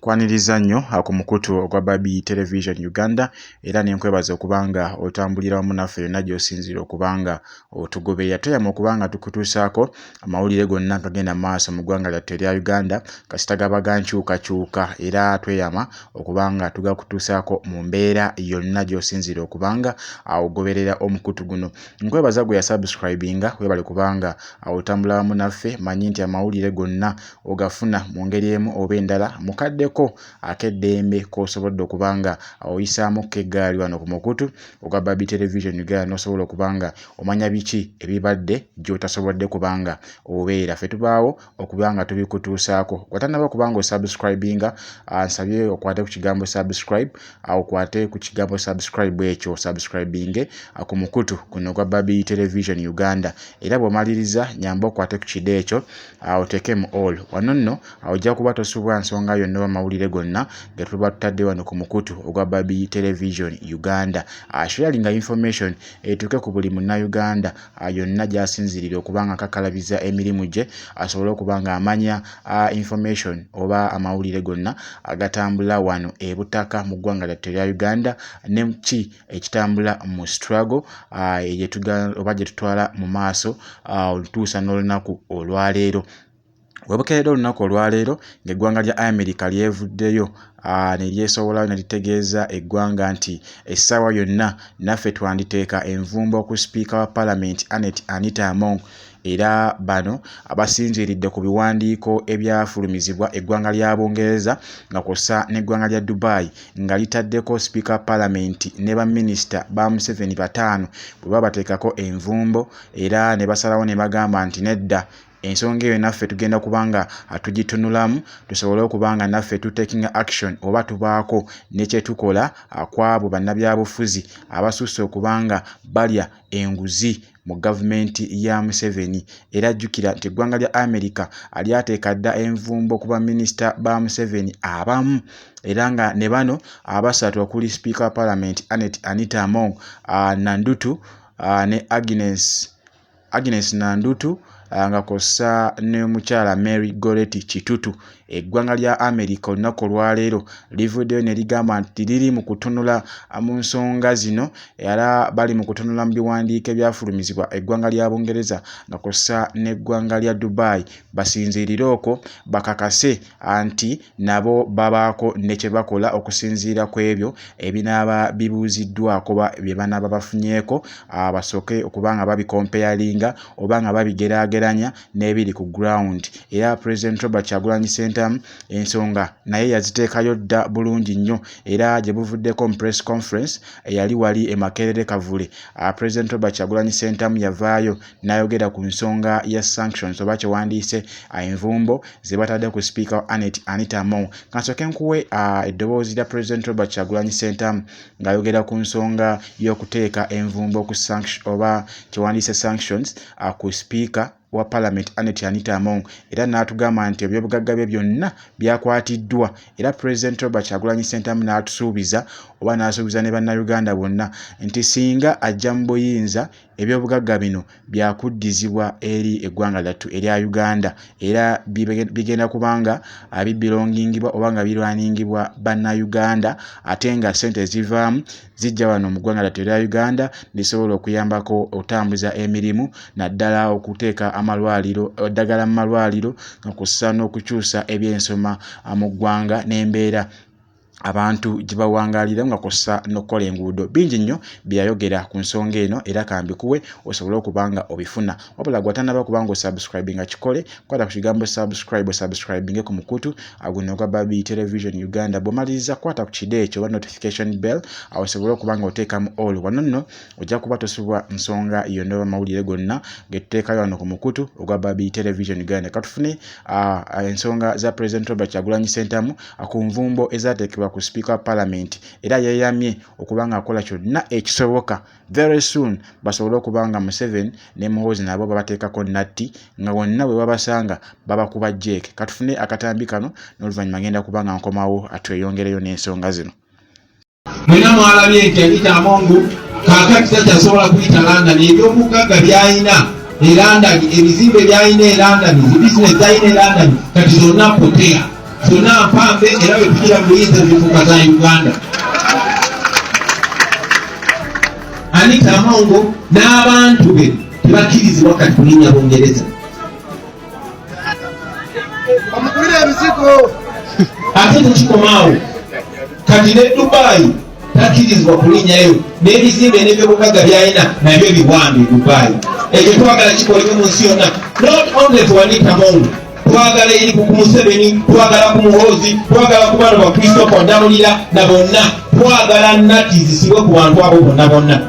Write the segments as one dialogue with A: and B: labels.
A: kwaniriza nnyo ku mukutu ogwa Babi Television Uganda era nenkwebaza okubanga otambulira wamu naffe yonna gy'osinzira okubanga otugoberera. Toyama okubanga tukutuusaako amawulire gonna gagenda maaso mu ggwanga lyattu erya Uganda kasita gaba gankyukakyuka, era tweyama okubanga tugakutuusaako mu mbeera yonna gy'osinzira okubanga ogoberera omukutu guno. Nkwebaza gwe yasubscribinga, webale kubanga otambula wamu naffe. Manyi nti amawulire gonna ogafuna mu ngeri emu oba endala. Mukaddeko akeddembe k'osobodde okubanga oyisaamu k'eggaali wano ku mukutu ogwa Babi Television Uganda n'osobola okubanga omanya biki ebibadde gy'otasobodde kubanga obeera. Ffe tubaawo okubanga tubikutuusaako. Watannaba okubanga osubscribinga, nsabye okwate ku kigambo subscribe, okwate ku kigambo subscribe ekyo subscribinge ku mukutu guno ogwa Babi Television Uganda, era bw'omaliriza nyamba okwate ku kide ekyo oteekemu all. Wano nno ojja kuba tosubwa nsonga yonna amawulire gonna ge tuba tutadde wano ku mukutu ogwa Babi Television Uganda. Sharinga information etuuke ku buli munnayuganda yonna gy'asinzirira okubanga kakalabiza emirimu gye, asobole okubanga amanya information oba amawulire gonna agatambula wano e Butaka mu ggwanga lyattu erya Uganda, ne ki ekitambula mu struggle oba gye tutwala mu maaso olutuusa n'olunaku olwaleero. Webukeredde olunaku olwaleero ng'eggwanga lya America lyevuddeyo ne lyesobola ne litegeeza eggwanga nti essaawa yonna naffe twanditeeka envumbo ku Speaker wa Parliament Anita Among, era bano abasinziridde ku biwandiiko ebyafulumizibwa eggwanga lya Bungereza nga kw'ossa n'eggwanga lya Dubai nga litaddeko Speaker Parliament ne baminisita ba Museveni 5 bwe babateekako envumbo, era ne basalawo ne bagamba nti nedda, ensonga eyo naffe tugenda kubanga tugitunulamu tusobole okubanga naffe taking action oba tubaako ne kye tukola kwabo bannabyabufuzi abasusse okubanga balya enguzi mu gavumenti ya Museveni. Era jjukira nti eggwanga lya America alyateeka dda envumbo ku baminisita ba Museveni abamu, era nga ne bano abasatu okuli Speaker wa Parliament Anita Among, Nandutu ne Agnes Nandutu nga kossa ne mukyala Mary Goretti Kitutu. Eggwanga lya America olunaku olwaleero livuddeyo ne ligamba nti liri mu kutunula mu nsonga zino, era bali mu kutunula mu biwandiiko ebyafulumizibwa eggwanga lya Bungereza nga kossa n'eggwanga lya Dubai, basinziirire okwo bakakase nti nabo babaako ne kye bakola okusinziira ku ebyo ebinaaba bibuuziddwako bye banaaba bafunyeeko, basooke okubanga babikompeyalinga oba nga babigeraageranya n'ebiri ku ground. Era President Robert Kyagulanyi Ssentamu ensonga naye yaziteekayo dda bulungi nnyo, era gye buvuddeko mu press conference eyali wali e Makerere Kavule, President Robert Kyagulanyi Ssentamu yavaayo n'ayogera ku nsonga ya sanctions oba kyewandiise envumbo ze batadde ku Speaker Anita Among. Kansooke nkuwe eddoboozi lya President Robert Kyagulanyi Ssentamu ng'ayogera ku nsonga y'okuteeka envumbo ku sanction oba kyewandiise sanctions ku Speaker wa Parliament Anita Among, era n'atugamba nti ebyobugagga bye byonna byakwatiddwa, era President Robert Kyagulanyi Ssentamu n'atusuubiza oba n'asuubiza ne bannayuganda bonna nti singa ajja mu buyinza ebyobugagga bino byakuddizibwa eri eggwanga lyattu erya Uganda, era bigenda kubanga bibirongingibwa oba nga birwaningibwa bannayuganda, ate nga ssente zivaamu zijja wano mu ggwanga lyattu erya Uganda lisobola okuyambako otambuza emirimu, naddala okuteeka amalwaliro eddagala mu malwaliro nga kussa n'okukyusa ebyensoma mu ggwanga n'embeera abantu gye bawangaalira nga kossa n'okukola enguudo. Bingi nnyo byayogera ku nsonga eno, era kambikuwe osobole okubanga obifuna. Wabula gwatannaba kubanga osubscribinga kikole, kwata ku kigambo subscribinge ku mukutu guno ogwa Babi Television Uganda. Bw'omaliriza kwata ku kide ekyo oba notification bell osobole okubanga oteekamu all. Wano nno ojja kuba tosubwa nsonga yonna amawulire gonna ge tuteekayo wano ku mukutu ogwa Babi Television Uganda. Katufune ensonga za President Robert Kyagulanyi Ssentamu ku nvumbo ezateekebwa ku Speaker Parliament, era yeyamye okubanga akola kyonna ekisoboka very soon basobole okubanga Museveni ne Muhoozi nabo babateekako natti nga wonna bwe babasanga babakuba jeeke. Katufune akatambi kano n'oluvannyuma ngenda kubanga nkomawo atweyongereyo n'ensonga zino.
B: Mwena mwalabye nti Anita Among kaakati takyasobola kuyita London, ebyobugagga by'alina e London, ebizimbe by'alina e London, bizinesi z'alina e London kati zonna potea. zonna mpambe era bwe tugira mu buyinza zifuuka za Uganda. Anita Amongo n'abantu be tebakkirizibwa kati kulinnya Bungereza. Ate tekikomaawo kati ne Dubai takkirizibwa kulinnyayo, n'ebizimbe n'ebyobugagga by'alina nabyo biwambe Dubai. Ekyo twagala kikolebwe mu nsi yonna, not only to Anita Amongo, twagala eri ku Museveni, twagala ku Muhoozi, twagala ku bano ba Christopher Ndamulira na bonna, twagala nnatti zisibwe ku bantu abo bonna.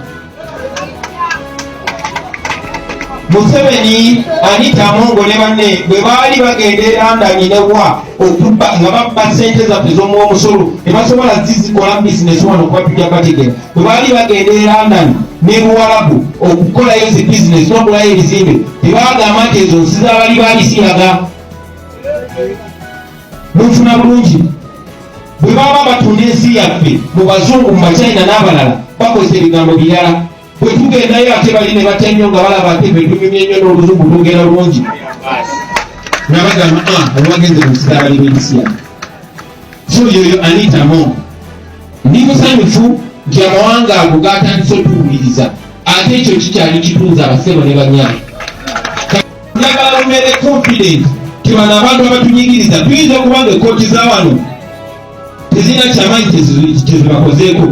B: Museveni, Anita Amongo ne banne bwe baali bagenda e London ne wa okubba nga babba ssente zaffe z'omuwa omusolo ne basobola zizikola bizinesi wano kuba tujja bategera. Bwe baali bagenda e London ne Buwarabu okukolayo zi bizinesi n'okulayo ebizimbe, tebaagamba nti ezo nsi z'abali baalisiraga. Munfuna bulungi. Bwe baba batunda ensi yaffe mu bazungu, mu Bachina n'abalala bakozesa ebigambo birala. Bwe tugendayo ate bali ne batya nnyo nga balaba ate ffe tunyumye nnyo n'oluzungu twogera bulungi. Nabagamba abagenze mu nsi abali b'ensi yaffe. So yoyo Anita Amongo ndi musanyufu nti amawanga ago gatandise otuwuliriza, ate ekyo kikyali kitunza abasebo ne banyaayi. Njagala lumere confident ti bano abantu abatunyigiriza tuyinza okuba nga ekkooti za wano tezirina kyamaanyi kyezibakozeeko,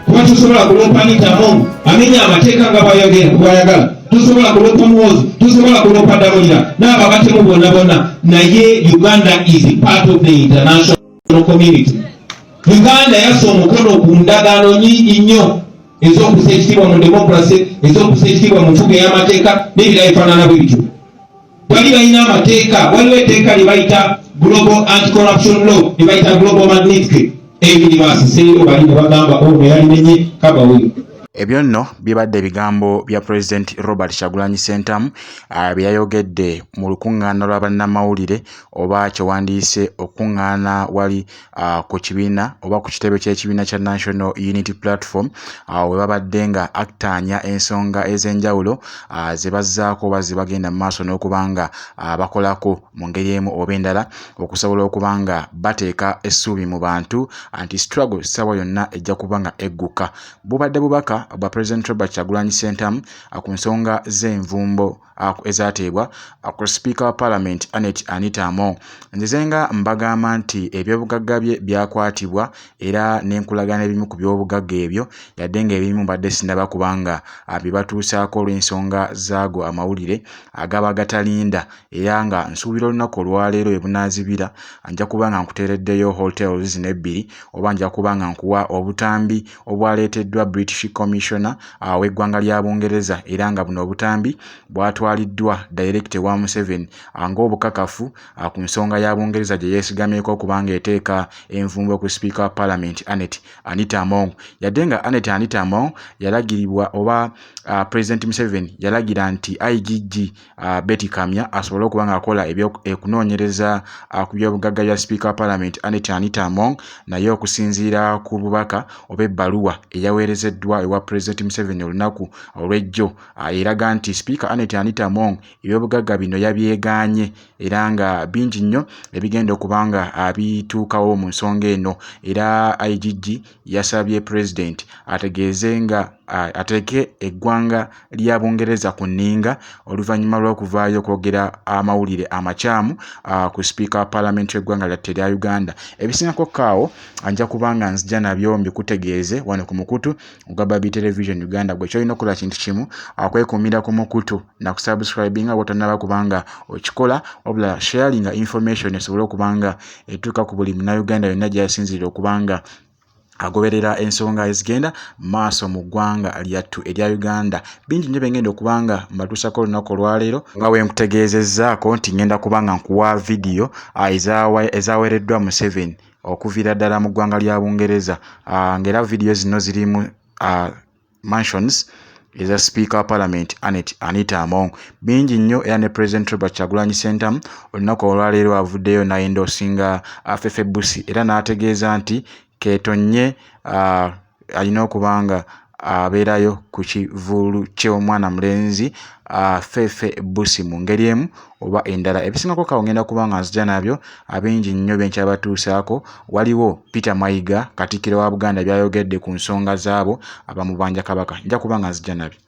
B: kuba tusobola kuloopa Anita Amongo amenya amateeka nga bwayagala, tusobola kuloopa Muhoozi, tusobola kuloopa Ndamulira n'abo abatemu bonna, naye Uganda is part of the international community. Uganda yassa omukono ku ndagaano nnyingi nnyo ez'okussa ekitiibwa mu democracy, ez'okussa ekitiibwa mu nfuga y'amateeka n'ebirala bifaanana bwe bityo. Bali balina amateeka, waliwo etteeka lye bayita Global Anti-Corruption Law, lye bayita Global Magnitsky. Ebiri basiseeyo bali ne bagamba ono yalimenye kabawe.
A: Ebyo nno bibadde ebigambo bya President Robert Kyagulanyi Ssentamu bye yayogedde mu lukuŋŋaana lwa bannamawulire oba kyewandiise okuŋŋaana wali ku kibiina oba ku kitebe ky'ekibiina kya National Unity Platform we babadde nga aktaanya ensonga ez'enjawulo ze bazzaako oba ze bagenda mu maaso n'okuba nga bakolako mu ngeri emu oba endala okusobola okuba nga bateeka essuubi mu bantu anti struggle ssaawa yonna ejja kuba nga egguka. Bubadde bubaka bwa President Robert Kyagulanyi Ssentamu ku nsonga z'envumbo ezateebwa ku Speaker wa Parliament Anita Amongo. Nzize nga mbagamba nti ebyobugagga bye byakwatibwa era n'enkulagana ebimu ku byobugagga ebyo yadde ng'ebimu mbadde sindaba kubanga bibatuusaako olw'ensonga zaago amawulire agaba gatalinda, era nga nsuubira olunaku olwaleero bwe bunaazibira nja kuba nga nkuteereddeyo hotels zino ebbiri oba nja kuba nga nkuwa obutambi obwaleeteddwa British Commissioner w'eggwanga lya Bungereza era nga buno obutambi bwatwaliddwa direct wa Museveni ng'obukakafu ku nsonga ya Bungereza gye yeesigamyeko okubanga eteeka envumbo ku Speaker wa Parliament Anita Amongo. Yadde nga Anita Amongo yalagiribwa oba President Museveni yalagira nti IGG Betty Kamya asobole okuba nga akola okunoonyereza ku byobugagga bya Speaker wa Parliament Anita Amongo, naye okusinziira ku bubaka oba ebbaluwa eyaweerezeddwa ewa President Museveni olunaku olw'ejjo eraga nti Speaker Anita Amongo ebyobugagga bino yabyegaanye era nga bingi nnyo ebigenda okuba nga bituukawo mu nsonga eno, era IGG yasabye President ategeeze nga ateeke eggwanga lya Bungereza ku nninga oluvannyuma lw'okuvaayo okwogera amawulire amakyamu ku Speaker wa Parliament y'eggwanga lyattu erya Uganda. Ebisingako kaawo anja kubanga nzija nabyo mbikutegeeze wano ku mukutu ogwa Baby Television Uganda. Gwe kyolina okukola kintu kimu kwekuumira ku mukutu na kusubscribinga bw'otannaba kubanga okikola, wabula sharinga information esobole okubanga etuuka ku buli munnayuganda yonna gy'asinzirira okubanga agoberera ensonga ezigenda maaso mu ggwanga lyattu erya Uganda. Bingi nnyo bengenda okubanga mbatuusako olunaku olwaleero nga bwe nkutegeezezzaako nti ngenda kubanga nkuwa vidiyo ezaweereddwa Museveni okuviira ddala mu ggwanga lya Bungereza, ng'era vidiyo zino zirimu mansions eza Speaker wa Parliament Anita Amongo. Bingi nnyo era ne President Robert Kyagulanyi Ssentamu olunaku olwaleero avuddeyo n'ayendoosinga Fefe Bussi era n'ategeeza nti keetonye alina okubanga abeerayo ku kivulu ky'omwana mulenzi Fefe Busi mu ngeri emu oba endala. Ebisingako kawo ngenda kuba nga nzija nabyo abingi nnyo benkyabatuusaako. Waliwo Peter Mayiga Katikkiro wa Buganda byayogedde ku nsonga zaabo abamubanja Kabaka, nja kuba nga nzija nabyo.